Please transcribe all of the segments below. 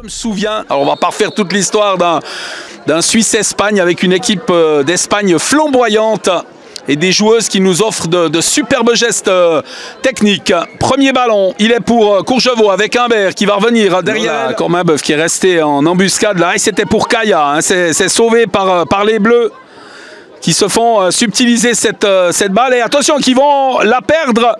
me souviens, alors on va pas refaire toute l'histoire d'un Suisse-Espagne avec une équipe d'Espagne flamboyante et des joueuses qui nous offrent de superbes gestes techniques. Premier ballon, il est pour Courgevaux avec Humbert qui va revenir derrière. Corminboeuf qui est resté en embuscade là, et c'était pour Kaya, hein. C'est sauvé par les Bleus qui se font subtiliser cette balle. Et attention, qui vont la perdre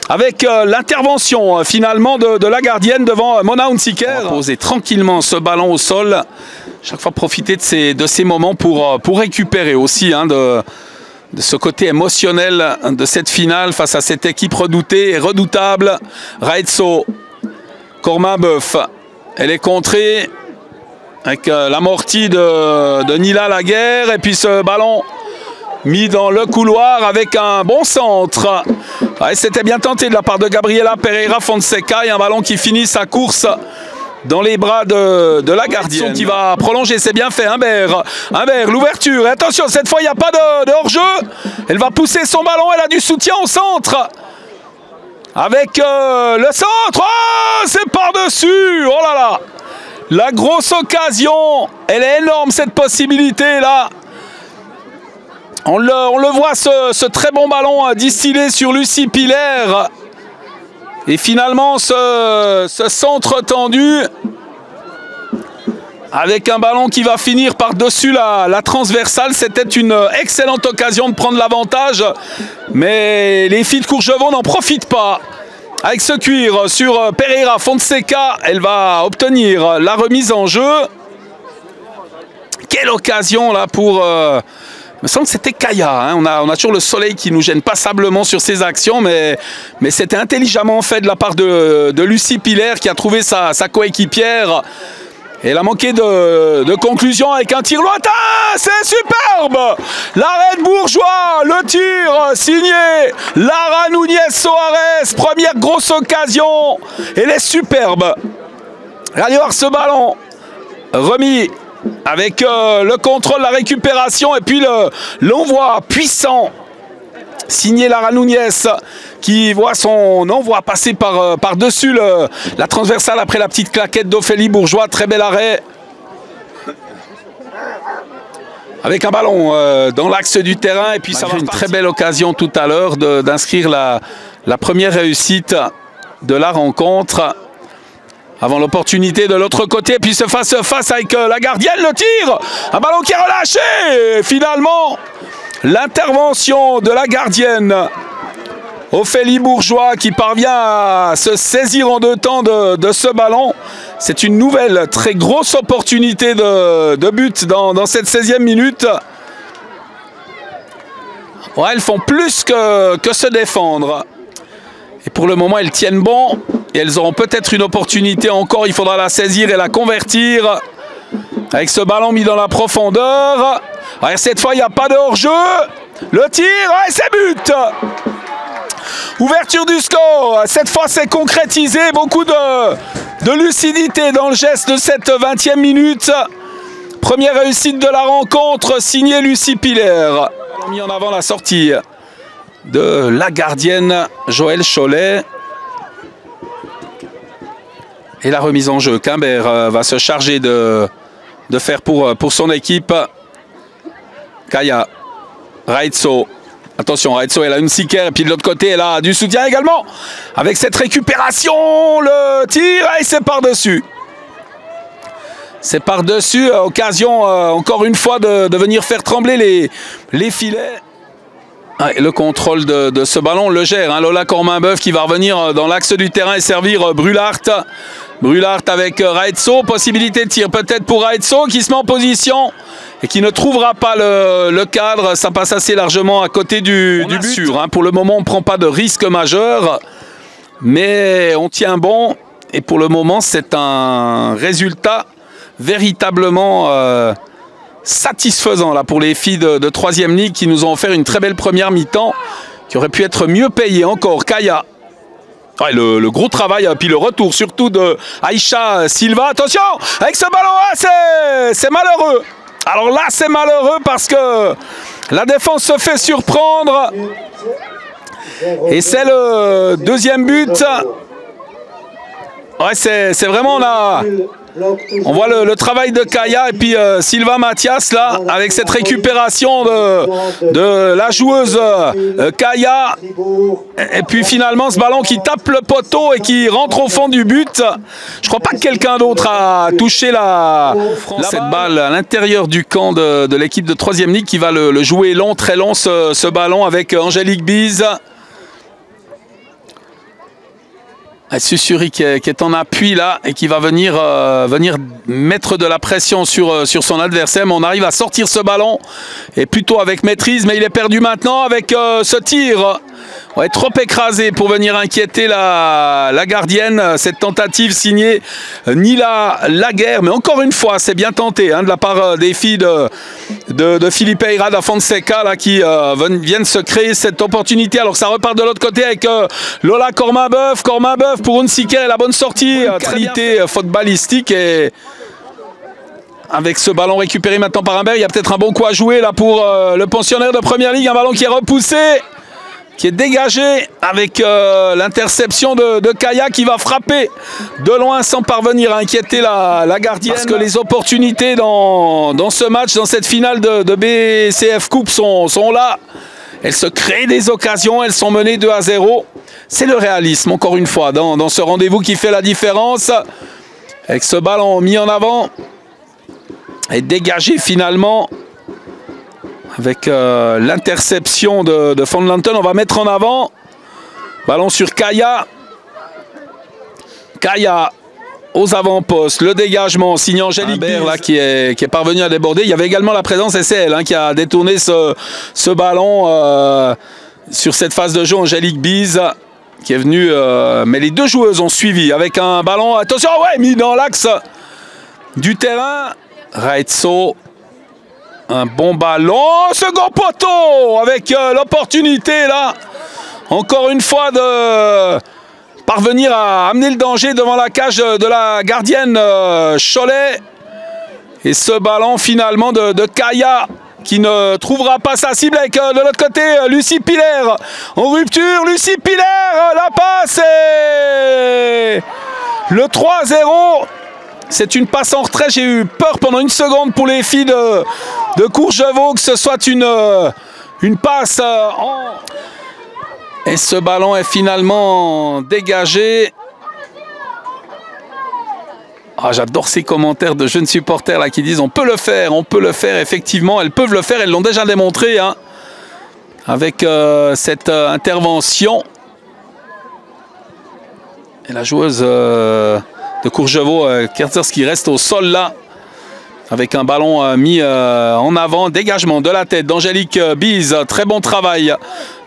avec l'intervention finalement de la gardienne devant Mona Hunziker. On va poser tranquillement ce ballon au sol. Chaque fois profiter de ces moments pour récupérer aussi hein, de ce côté émotionnel de cette finale face à cette équipe redoutée et redoutable. Raetso, Corminboeuf, elle est contrée avec l'amorti de Nila Laguerre. Et puis ce ballon mis dans le couloir avec un bon centre. Ouais, c'était bien tenté de la part de Gabriela Pereira Fonseca. Et un ballon qui finit sa course dans les bras de la gardienne qui va prolonger. C'est bien fait, Humbert, l'ouverture. Et attention, cette fois, il n'y a pas de hors-jeu. Elle va pousser son ballon. Elle a du soutien au centre. Avec le centre. Oh, c'est par-dessus. Oh là là. La grosse occasion. Elle est énorme, cette possibilité-là. On le voit, ce très bon ballon distillé sur Lucie Piller. Et finalement, ce centre tendu avec un ballon qui va finir par-dessus la transversale. C'était une excellente occasion de prendre l'avantage. Mais les filles de Courgevaux n'en profitent pas. Avec ce cuir sur Pereira Fonseca, elle va obtenir la remise en jeu. Quelle occasion là pour... Il me semble que c'était Kaya. Hein. On a toujours le soleil qui nous gêne passablement sur ses actions, mais c'était intelligemment fait de la part de Lucie Piller qui a trouvé sa coéquipière. Et elle a manqué de conclusion avec un tir lointain. C'est superbe. L'arrêt de Bourgeois, le tir signé Lara Núñez Soares. Première grosse occasion. Elle est superbe. Regardez voir ce ballon remis avec le contrôle, la récupération et puis l'envoi puissant signé Lara Núñez qui voit son envoi passer par-dessus la transversale après la petite claquette d'Ophélie Bourgeois. Très bel arrêt avec un ballon dans l'axe du terrain. Et puis ça va une très belle occasion tout à l'heure d'inscrire la première réussite de la rencontre. Avant l'opportunité de l'autre côté, puis ce face-à-face avec la gardienne, le tir, un ballon qui est relâché. Et finalement, l'intervention de la gardienne, Ophélie Bourgeois, qui parvient à se saisir en deux temps de ce ballon. C'est une nouvelle très grosse opportunité de but dans cette 16e minute. Ouais, elles font plus que se défendre. Et pour le moment, elles tiennent bon. Et elles auront peut-être une opportunité encore. Il faudra la saisir et la convertir. Avec ce ballon mis dans la profondeur. Ouais, cette fois, il n'y a pas de hors-jeu. Le tir, et c'est but. Ouverture du score. Cette fois, c'est concrétisé. Beaucoup de lucidité dans le geste de cette 20e minute. Première réussite de la rencontre, signée Lucie Piller. On a mis en avant la sortie de la gardienne Joëlle Cholet. Et la remise en jeu qu'Humbert va se charger de faire pour son équipe. Kaya, Raetso. Attention, Raetso, elle a une Hunziker. Et puis de l'autre côté, elle a du soutien également. Avec cette récupération, le tir, et c'est par-dessus. C'est par-dessus. Occasion, encore une fois, de venir faire trembler les filets. Ah, le contrôle de ce ballon le gère. Hein, Lola Corminboeuf qui va revenir dans l'axe du terrain et servir Brulart. Brulart avec Raetso. Possibilité de tir peut-être pour Raetso qui se met en position et qui ne trouvera pas le cadre. Ça passe assez largement à côté du but. Sûr, hein, pour le moment, on ne prend pas de risque majeur. Mais on tient bon. Et pour le moment, c'est un résultat véritablement... satisfaisant là pour les filles de 3e ligue qui nous ont offert une très belle première mi-temps qui aurait pu être mieux payée encore. Kaya, ouais, le gros travail, puis le retour surtout de Aïcha Silva. Attention avec ce ballon, c'est malheureux. Alors là c'est malheureux parce que la défense se fait surprendre et c'est le 2e but. Ouais, c'est vraiment On voit le travail de Kaya et puis Sylvain Mathias là, avec cette récupération de la joueuse Kaya. Et puis finalement ce ballon qui tape le poteau et qui rentre au fond du but. Je crois pas que quelqu'un d'autre a touché cette balle à l'intérieur du camp de l'équipe de 3e ligue qui va le jouer long, très long ce ballon avec Angélique Bise. Sussuri qui est en appui là et qui va venir mettre de la pression sur son adversaire. Mais on arrive à sortir ce ballon et plutôt avec maîtrise. Mais il est perdu maintenant avec ce tir. Ouais, trop écrasé pour venir inquiéter la gardienne. Cette tentative signée Nila Laguerre. Mais encore une fois, c'est bien tenté hein, de la part des filles de Filipeira da Fonseca là, qui viennent se créer cette opportunité. Alors ça repart de l'autre côté avec Lola Cormabeuf. Cormabeuf pour Unsiker et la bonne sortie. Qualité faute balistique et avec ce ballon récupéré maintenant par Humbert, il y a peut-être un bon coup à jouer là pour le pensionnaire de Première Ligue. Un ballon qui est repoussé, qui est dégagé avec l'interception de Kaya qui va frapper de loin sans parvenir à inquiéter la gardienne. Parce que les opportunités dans ce match, dans cette finale de BCF Coupe sont là. Elles se créent des occasions, elles sont menées 2-0. C'est le réalisme, encore une fois, dans ce rendez-vous qui fait la différence. Avec ce ballon mis en avant et dégagé finalement. Avec l'interception de Van Lanten, on va mettre en avant. Ballon sur Kaya. Kaya aux avant-postes. Le dégagement, signe Angélique Bise là, qui est parvenu à déborder. Il y avait également la présence, et c'est elle hein, qui a détourné ce ballon sur cette phase de jeu. Angélique Bise qui est venue. Mais les deux joueuses ont suivi avec un ballon. Attention, ouais, mis dans l'axe du terrain. Raetso. Un bon ballon, second poteau avec l'opportunité là, encore une fois de parvenir à amener le danger devant la cage de la gardienne Cholet. Et ce ballon finalement de Kaya qui ne trouvera pas sa cible avec de l'autre côté Lucie Piller en rupture. Lucie Piller, la passe et le 3-0. C'est une passe en retrait. J'ai eu peur pendant une seconde pour les filles de Courcheveau que ce soit une passe en... Et ce ballon est finalement dégagé. Ah, j'adore ces commentaires de jeunes supporters là, qui disent on peut le faire, on peut le faire. Effectivement, elles peuvent le faire, elles l'ont déjà démontré hein, avec cette intervention. Et la joueuse... de Courcheveau, Kerzers qui reste au sol là, avec un ballon mis en avant, dégagement de la tête d'Angélique Bise, très bon travail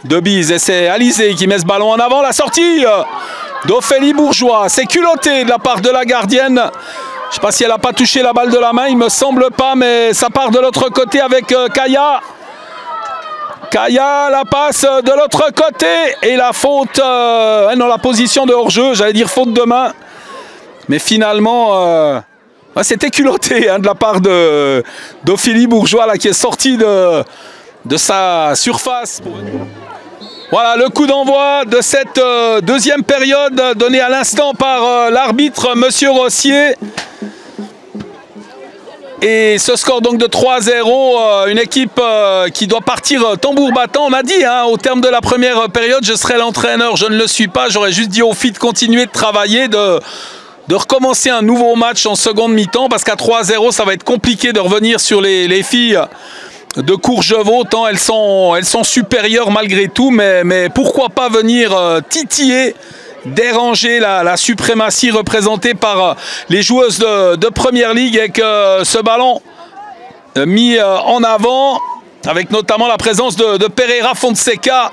de Bise, et c'est Alizé qui met ce ballon en avant, la sortie d'Ophélie Bourgeois, c'est culotté de la part de la gardienne, je ne sais pas si elle n'a pas touché la balle de la main, il me semble pas, mais ça part de l'autre côté avec Kaya. Kaya, la passe de l'autre côté, et la faute, non, la position de hors-jeu, j'allais dire faute de main. Mais finalement, c'était culotté hein, de la part d'Ophélie Bourgeois là, qui est sortie de sa surface. Voilà le coup d'envoi de cette deuxième période donné à l'instant par l'arbitre Monsieur Rossier. Et ce score donc de 3-0, une équipe qui doit partir tambour battant. On m'a dit hein, au terme de la première période, je serai l'entraîneur. Je ne le suis pas. J'aurais juste dit aux filles de continuer de travailler, de recommencer un nouveau match en seconde mi-temps parce qu'à 3-0 ça va être compliqué de revenir sur les filles de Courcheveau tant elles sont supérieures malgré tout, mais pourquoi pas venir titiller, déranger la suprématie représentée par les joueuses de Première Ligue avec ce ballon mis en avant avec notamment la présence de Pereira Fonseca.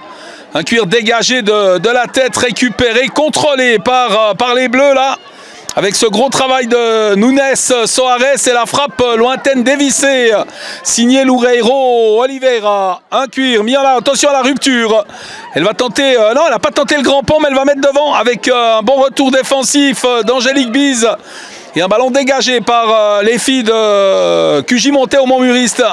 Un cuir dégagé de la tête, récupéré, contrôlé par les Bleus là. Avec ce gros travail de Nunes Soares et la frappe lointaine dévissée. Signé Loureiro Oliveira. Un cuir mis en là. Attention à la rupture. Elle va tenter... non, elle n'a pas tenté le grand pont, mais elle va mettre devant avec un bon retour défensif d'Angélique Bise. Et un ballon dégagé par les filles de QJ Monté au Montmuriste.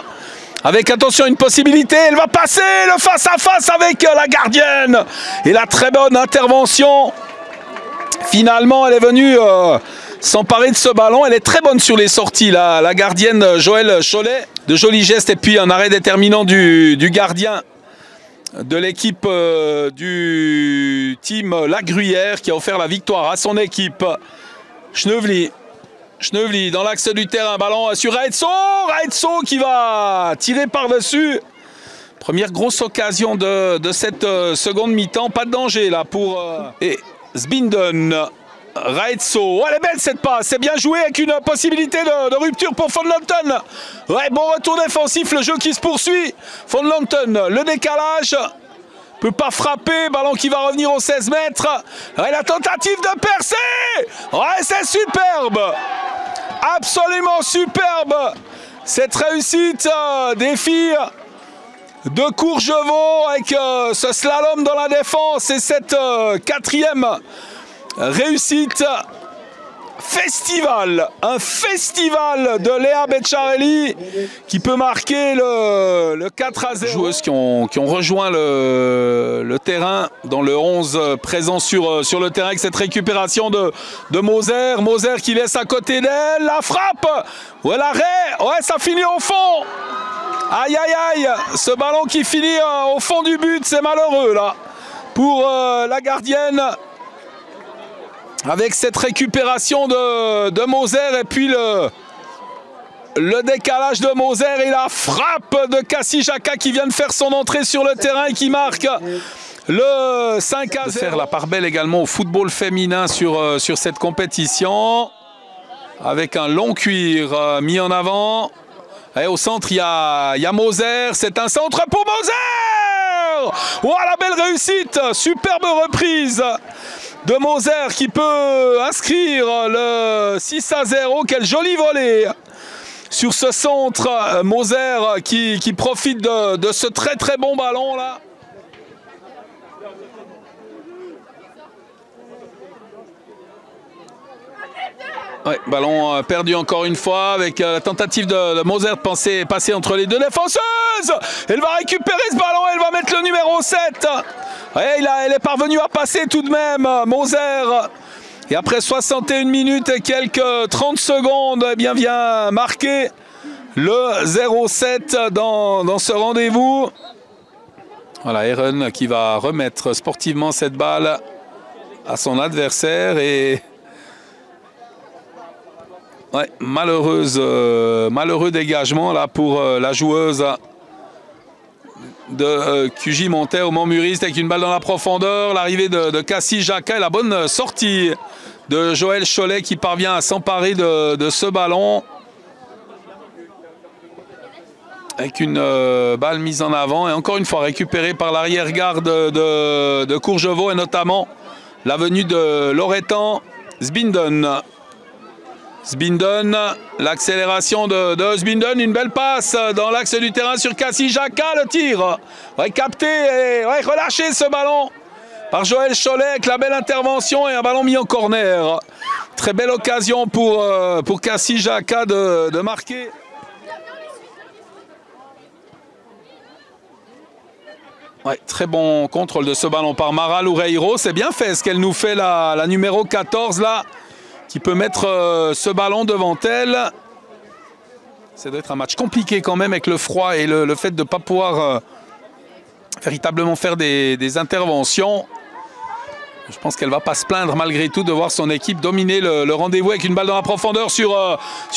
Avec, attention, une possibilité. Elle va passer le face-à-face avec la gardienne. Et la très bonne intervention. Finalement, elle est venue s'emparer de ce ballon. Elle est très bonne sur les sorties, la gardienne Joëlle Cholet. De jolis gestes et puis un arrêt déterminant du gardien de l'équipe du team La Gruyère qui a offert la victoire à son équipe. Schneuvely dans l'axe du terrain, ballon sur Raetso qui va tirer par-dessus. Première grosse occasion de cette seconde mi-temps, pas de danger là pour et Zbinden. Raetso, oh, elle est belle cette passe, c'est bien joué avec une possibilité de rupture pour Von Lanten. Ouais, bon retour défensif, le jeu qui se poursuit. Von Lanten, le décalage, peut pas frapper, ballon qui va revenir aux 16 mètres. Ouais, la tentative de percer, ouais, c'est superbe, absolument superbe cette réussite des filles de Courgevaux avec ce slalom dans la défense et cette quatrième réussite. Un festival de Léa Becciarelli qui peut marquer le 4-0. Joueuses qui ont rejoint le terrain dans le 11 présent sur le terrain avec cette récupération de Moser. Moser qui laisse à côté d'elle, la frappe, ouais, l'arrêt, ouais, ça finit au fond. Aïe aïe aïe, ce ballon qui finit au fond du but, c'est malheureux là pour la gardienne. Avec cette récupération de Moser et puis le décalage de Moser et la frappe de Cassie Jacquat qui vient de faire son entrée sur le terrain et qui marque le 5-0. Faire la part belle également au football féminin sur cette compétition. Avec un long cuir mis en avant. Et au centre, il y a Moser. C'est un centre pour Moser. Oh, la belle réussite. Superbe reprise de Moser qui peut inscrire le 6-0. Quel joli volet sur ce centre. Moser qui profite de ce très très bon ballon là. Ouais, ballon perdu encore une fois avec la tentative de Moser de passer entre les deux défenseuses. Elle va récupérer ce ballon, elle va mettre le numéro 7. Ouais, elle est parvenue à passer tout de même, Moser. Et après 61 minutes et quelques 30 secondes, eh bien vient marquer le 0-7 dans ce rendez-vous. Voilà, Eren qui va remettre sportivement cette balle à son adversaire et... Ouais, malheureux dégagement là pour la joueuse de QJ Montais au Montmuriste avec une balle dans la profondeur. L'arrivée de Cassie Jacquat et la bonne sortie de Joëlle Cholet qui parvient à s'emparer de ce ballon. Avec une balle mise en avant et encore une fois récupérée par l'arrière-garde de Courgevaux et notamment la venue de Loretan Zbinden. Zbinden, l'accélération de Zbinden, une belle passe dans l'axe du terrain sur Cassie Jacquat, le tir. Ouais, capté et ouais, relâché ce ballon par Joëlle Cholet avec la belle intervention et un ballon mis en corner. Très belle occasion pour Cassie Jacquat de marquer. Ouais, très bon contrôle de ce ballon par Mara Loureiro. C'est bien fait ce qu'elle nous fait la numéro 14 là, qui peut mettre ce ballon devant elle. Ça doit être un match compliqué quand même avec le froid et le fait de ne pas pouvoir véritablement faire des interventions. Je pense qu'elle ne va pas se plaindre malgré tout de voir son équipe dominer le rendez-vous avec une balle dans la profondeur sur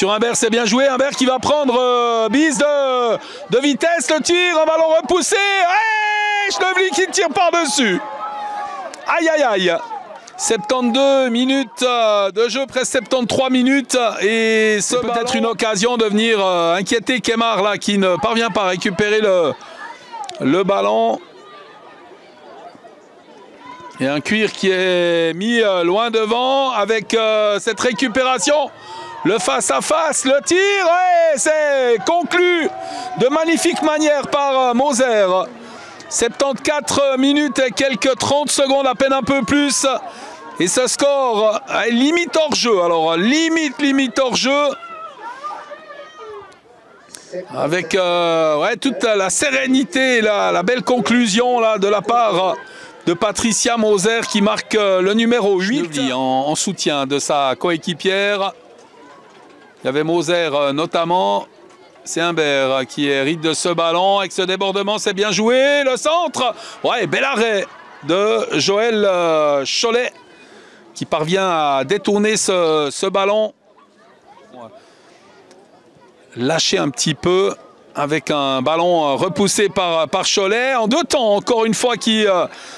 Humbert. C'est bien joué, Humbert qui va prendre bise de vitesse, le tir, un ballon repoussé. Hey, Schneuvely qui tire par-dessus. Aïe aïe aïe. 72 minutes de jeu, presque 73 minutes et c'est peut-être une occasion de venir inquiéter Kemar là qui ne parvient pas à récupérer le ballon. Et un cuir qui est mis loin devant avec cette récupération. Le face-à-face, le tir, ouais, c'est conclu de magnifique manière par Moser. 74 minutes et quelques 30 secondes, à peine un peu plus. Et ce score limite hors jeu. Alors limite hors jeu. Avec ouais, toute la sérénité, la belle conclusion là, de la part de Patricia Moser qui marque le numéro 8 en soutien de sa coéquipière. Il y avait Moser notamment. C'est Humbert qui hérite de ce ballon. Avec ce débordement, c'est bien joué. Le centre. Ouais, bel arrêt de Joël Cholet qui parvient à détourner ce ballon. Lâcher un petit peu avec un ballon repoussé par Cholet. En 2 temps, encore une fois, qui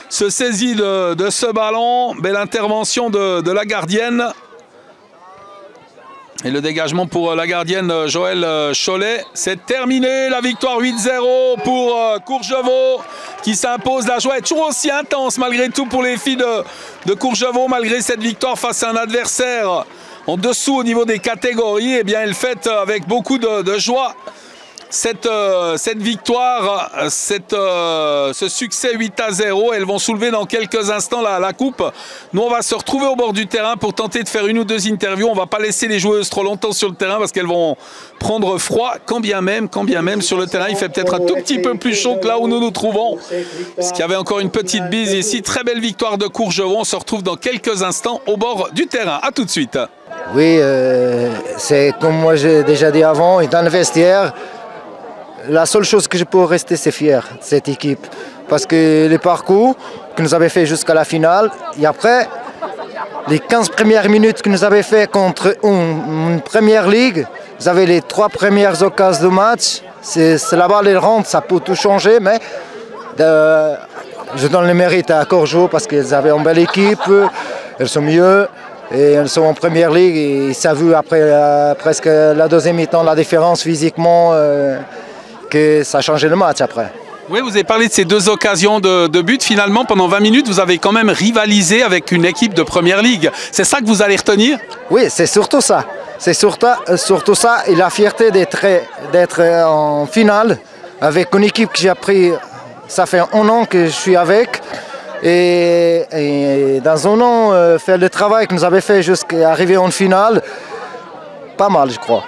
se saisit de ce ballon. Belle intervention de la gardienne. Et le dégagement pour la gardienne Joël Cholet. C'est terminé, la victoire 8-0 pour Courgevaux qui s'impose. La joie est toujours aussi intense malgré tout pour les filles de Courgevaux. Malgré cette victoire face à un adversaire en dessous au niveau des catégories, eh bien, elles fêtent avec beaucoup de joie cette victoire, ce succès 8-0. Elles vont soulever dans quelques instants la coupe. Nous, on va se retrouver au bord du terrain pour tenter de faire 1 ou 2 interviews. On ne va pas laisser les joueuses trop longtemps sur le terrain parce qu'elles vont prendre froid, quand bien même sur le terrain. Il fait peut-être un tout petit peu plus chaud que là où nous nous trouvons. Parce qu'il y avait encore une petite bise ici. Très belle victoire de Courgevaux. On se retrouve dans quelques instants au bord du terrain. A tout de suite. Oui, c'est comme moi j'ai déjà dit avant, et dans le vestiaire, la seule chose que je peux rester, c'est fier de cette équipe. Parce que les parcours que nous avons fait jusqu'à la finale, et après, les 15 premières minutes que nous avons fait contre une première ligue, vous avez les 3 premières occasions de match, c'est la balle elle rentre, ça peut tout changer, mais je donne le mérite à Courgevaux parce qu'ils avaient une belle équipe, elles sont mieux. Et elles sont en première ligue et ça a vu après presque la deuxième mi-temps la différence physiquement que ça a changé le match après. Oui, vous avez parlé de ces 2 occasions de but. Finalement, pendant 20 minutes, vous avez quand même rivalisé avec une équipe de première ligue. C'est ça que vous allez retenir? Oui, c'est surtout ça. C'est surtout ça et la fierté d'être en finale avec une équipe que j'ai appris, ça fait 1 an que je suis avec. Et dans 1 an, faire le travail que nous avons fait jusqu'à arriver en finale, pas mal, je crois.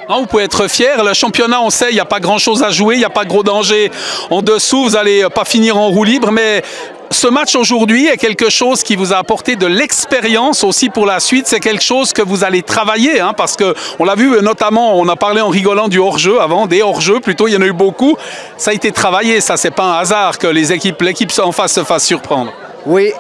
Non, vous pouvez être fier. Le championnat, on sait, il n'y a pas grand-chose à jouer, il n'y a pas de gros danger en dessous. Vous n'allez pas finir en roue libre, mais ce match aujourd'hui est quelque chose qui vous a apporté de l'expérience aussi pour la suite. C'est quelque chose que vous allez travailler, hein, parce qu'on l'a vu notamment, on a parlé en rigolant du hors-jeu avant, des hors-jeux plutôt, il y en a eu beaucoup. Ça a été travaillé, ça, c'est pas un hasard que l'équipe en face se fasse surprendre. Oui,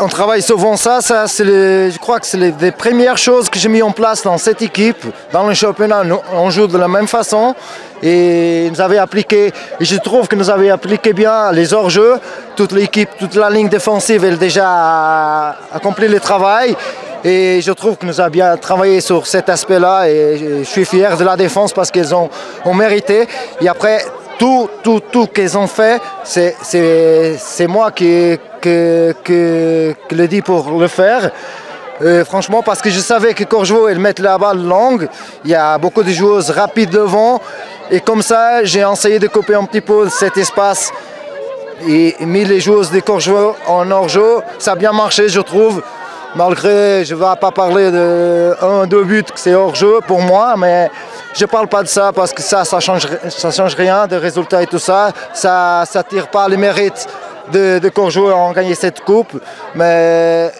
on travaille souvent ça je crois que c'est les premières choses que j'ai mis en place dans cette équipe. Dans le championnat, on joue de la même façon et nous avons appliqué, et je trouve que nous avons appliqué bien les hors-jeux. Toute l'équipe, toute la ligne défensive, elle a déjà accompli le travail. Et je trouve que nous avons bien travaillé sur cet aspect-là et je suis fier de la défense parce qu'ils ont mérité. Et après, tout qu'ils ont fait, c'est moi qui le dis pour le faire. Franchement, parce que je savais que Courgevaux, ils mettent la balle longue. Il y a beaucoup de joueuses rapides devant. Et comme ça, j'ai essayé de couper un petit peu cet espace et mis les joueuses de Courgevaux en hors-jeu. Ça a bien marché, je trouve. Malgré, je ne vais pas parler de 1-2 buts que c'est hors-jeu pour moi, mais je ne parle pas de ça parce que ça change rien de résultats et tout ça. Ça ne tire pas les mérites de Courgevaux en gagner cette coupe. Mais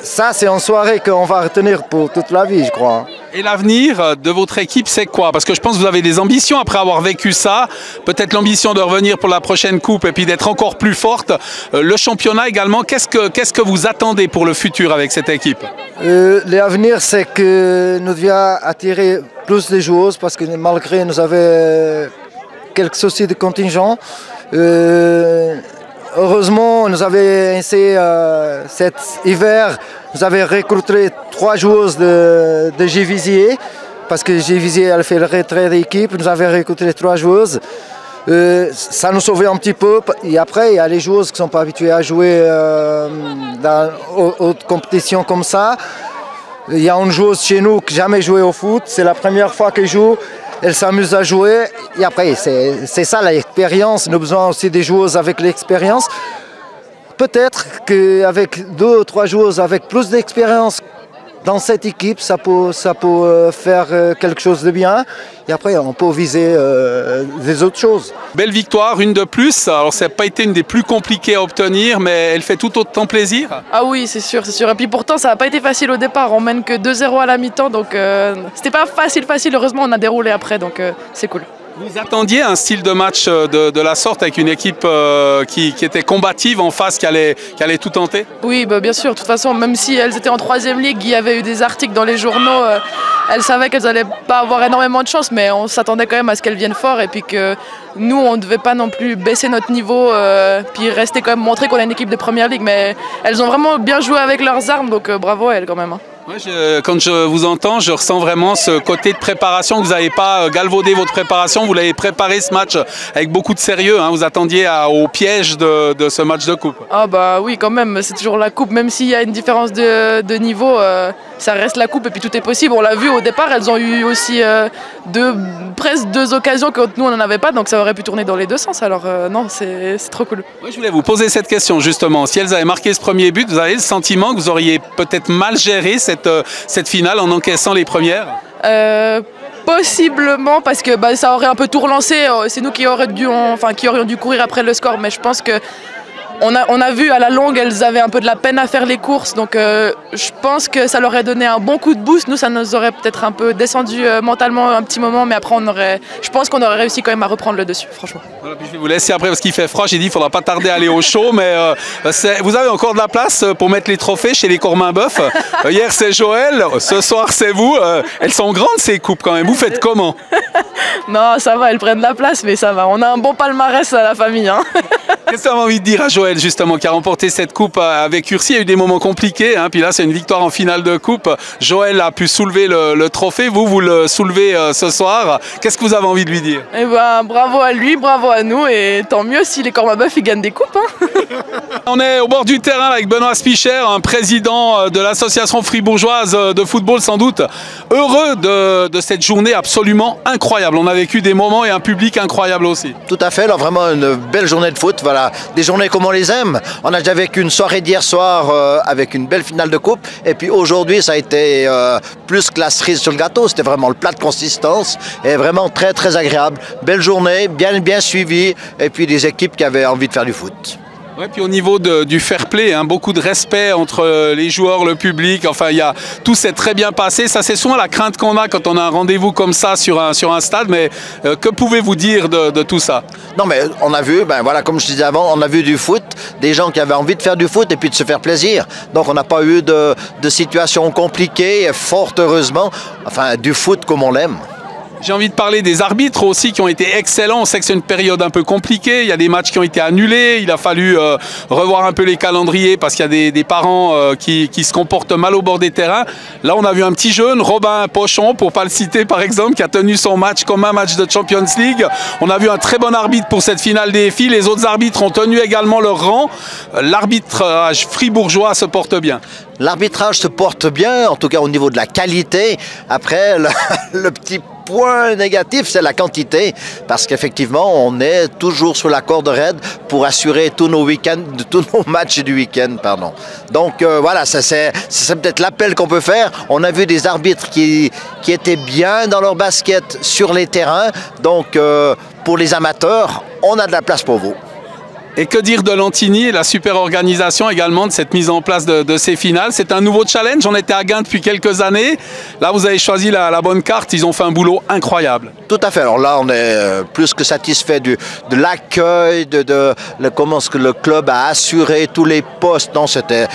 ça, c'est en soirée qu'on va retenir pour toute la vie, je crois. Et l'avenir de votre équipe, c'est quoi? Parce que je pense que vous avez des ambitions après avoir vécu ça. Peut-être l'ambition de revenir pour la prochaine coupe et puis d'être encore plus forte. Le championnat également, qu'est-ce que vous attendez pour le futur avec cette équipe? L'avenir, c'est que nous devions attirer plus de joueuses parce que malgré nous avons quelques soucis de contingent. Heureusement, nous avons essayé cet hiver, nous avons recruté 3 joueuses de Gévisier, parce que Gévisier elle fait le retrait d'équipe, nous avons recruté 3 joueuses. Ça nous sauvait un petit peu. Et après, il y a les joueuses qui ne sont pas habituées à jouer dans haute compétition comme ça. Il y a une joueuse chez nous qui n'a jamais joué au foot, c'est la première fois qu'elle joue. Elle s'amuse à jouer et après c'est ça l'expérience, nous avons besoin aussi des joueuses avec l'expérience. Peut-être qu'avec 2 ou 3 joueuses avec plus d'expérience dans cette équipe, ça peut faire quelque chose de bien. Et après, on peut viser des autres choses. Belle victoire, une de plus. Alors, ça n'a pas été une des plus compliquées à obtenir, mais elle fait tout autant plaisir. Ah oui, c'est sûr, c'est sûr. Et puis pourtant, ça n'a pas été facile au départ. On mène que 2-0 à la mi-temps, donc c'était pas facile. Heureusement, on a déroulé après, donc c'est cool. Vous attendiez un style de match de la sorte avec une équipe qui était combative en face, qui allait tout tenter? Oui, bah, bien sûr. De toute façon, même si elles étaient en 3e ligue, il y avait eu des articles dans les journaux. Elles savaient qu'elles n'allaient pas avoir énormément de chance, mais on s'attendait quand même à ce qu'elles viennent fort et puis que nous, on ne devait pas non plus baisser notre niveau puis rester quand même montrer qu'on est une équipe de première ligue. Mais elles ont vraiment bien joué avec leurs armes, donc bravo à elles quand même. Hein. Ouais, quand je vous entends, je ressens vraiment ce côté de préparation, que vous n'avez pas galvaudé votre préparation, vous l'avez préparé ce match avec beaucoup de sérieux, hein. Vous attendiez au piège de ce match de coupe. Ah bah oui, quand même, c'est toujours la coupe, même s'il y a une différence de niveau, ça reste la coupe et puis tout est possible. On l'a vu au départ, elles ont eu aussi presque 2 occasions que nous on n'en avait pas, donc ça aurait pu tourner dans les 2 sens, alors non, c'est trop cool. Oui, je voulais vous poser cette question justement, si elles avaient marqué ce premier but, vous avez le sentiment que vous auriez peut-être mal géré cette finale en encaissant les premières? Possiblement, parce que ça aurait un peu tout relancé. C'est nous qui aurions dû courir après le score, mais je pense que on a vu à la longue, elles avaient un peu de la peine à faire les courses, donc je pense que ça leur aurait donné un bon coup de boost. Nous, ça nous aurait peut-être un peu descendu mentalement un petit moment, mais après, je pense qu'on aurait réussi quand même à reprendre le dessus, franchement. Voilà, puis je vais vous laisser après parce qu'il fait froid. J'ai dit qu'il ne faudra pas tarder à aller au show, mais vous avez encore de la place pour mettre les trophées chez les Courmin-Boeuf. Hier, c'est Joël, ce soir, c'est vous. Elles sont grandes, ces coupes, quand même. Vous faites comment? Non, ça va, elles prennent de la place, mais ça va. On a un bon palmarès à la famille. Hein. Qu'est-ce que tu as envie de dire à Joël, justement, qui a remporté cette coupe avec Urcy? Il y a eu des moments compliqués, hein, puis là, c'est une victoire en finale de coupe. Joël a pu soulever le trophée. Vous le soulevez ce soir. Qu'est-ce que vous avez envie de lui dire? Eh ben, bravo à lui, bravo à nous, et tant mieux si les Courmin-Boeuf ils gagnent des coupes. Hein. On est au bord du terrain avec Benoît Spicher, un président de l'association fribourgeoise de football, sans doute heureux de cette journée absolument incroyable. On a vécu des moments et un public incroyable aussi. Tout à fait, alors vraiment une belle journée de foot, voilà, des journées comme on les aime. On a déjà vécu une soirée d'hier soir avec une belle finale de coupe, et puis aujourd'hui ça a été plus que la cerise sur le gâteau, c'était vraiment le plat de consistance, et vraiment très très agréable. Belle journée, bien suivie, et puis des équipes qui avaient envie de faire du foot. Ouais, puis au niveau du fair play, hein, beaucoup de respect entre les joueurs, le public, enfin tout s'est très bien passé. Ça, c'est souvent la crainte qu'on a quand on a un rendez-vous comme ça sur un stade, mais que pouvez-vous dire de tout ça? Non, mais on a vu, voilà, comme je disais avant, on a vu du foot, des gens qui avaient envie de faire du foot et puis de se faire plaisir. Donc on n'a pas eu de situation compliquée, fort heureusement, enfin du foot comme on l'aime. J'ai envie de parler des arbitres aussi qui ont été excellents. On sait que c'est une période un peu compliquée. Il y a des matchs qui ont été annulés. Il a fallu revoir un peu les calendriers parce qu'il y a des parents qui se comportent mal au bord des terrains. Là, on a vu un petit jeune, Robin Pochon, pour ne pas le citer par exemple, qui a tenu son match comme un match de Champions League. On a vu un très bon arbitre pour cette finale des filles. Les autres arbitres ont tenu également leur rang. L'arbitrage fribourgeois se porte bien. L'arbitrage se porte bien, en tout cas au niveau de la qualité. Après, le petit point négatif, c'est la quantité, parce qu'effectivement, on est toujours sur la corde raide pour assurer tous nos matchs du week-end, pardon. Donc voilà, c'est peut-être l'appel qu'on peut faire. On a vu des arbitres qui étaient bien dans leur basket sur les terrains. Donc pour les amateurs, on a de la place pour vous. Et que dire de Lantigny et la super organisation également de cette mise en place de ces finales? C'est un nouveau challenge, on était à Gand depuis quelques années. Là, vous avez choisi la bonne carte, ils ont fait un boulot incroyable. Tout à fait, alors là, on est plus que satisfait de l'accueil, comment ce que le club a assuré tous les postes. Non, c'était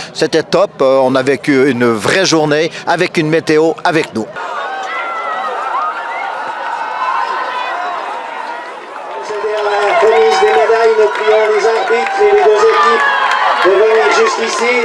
top, on a vécu une vraie journée avec une météo avec nous. Remise des médailles, nous prions les arbitres et les 2 équipes de venir juste ici.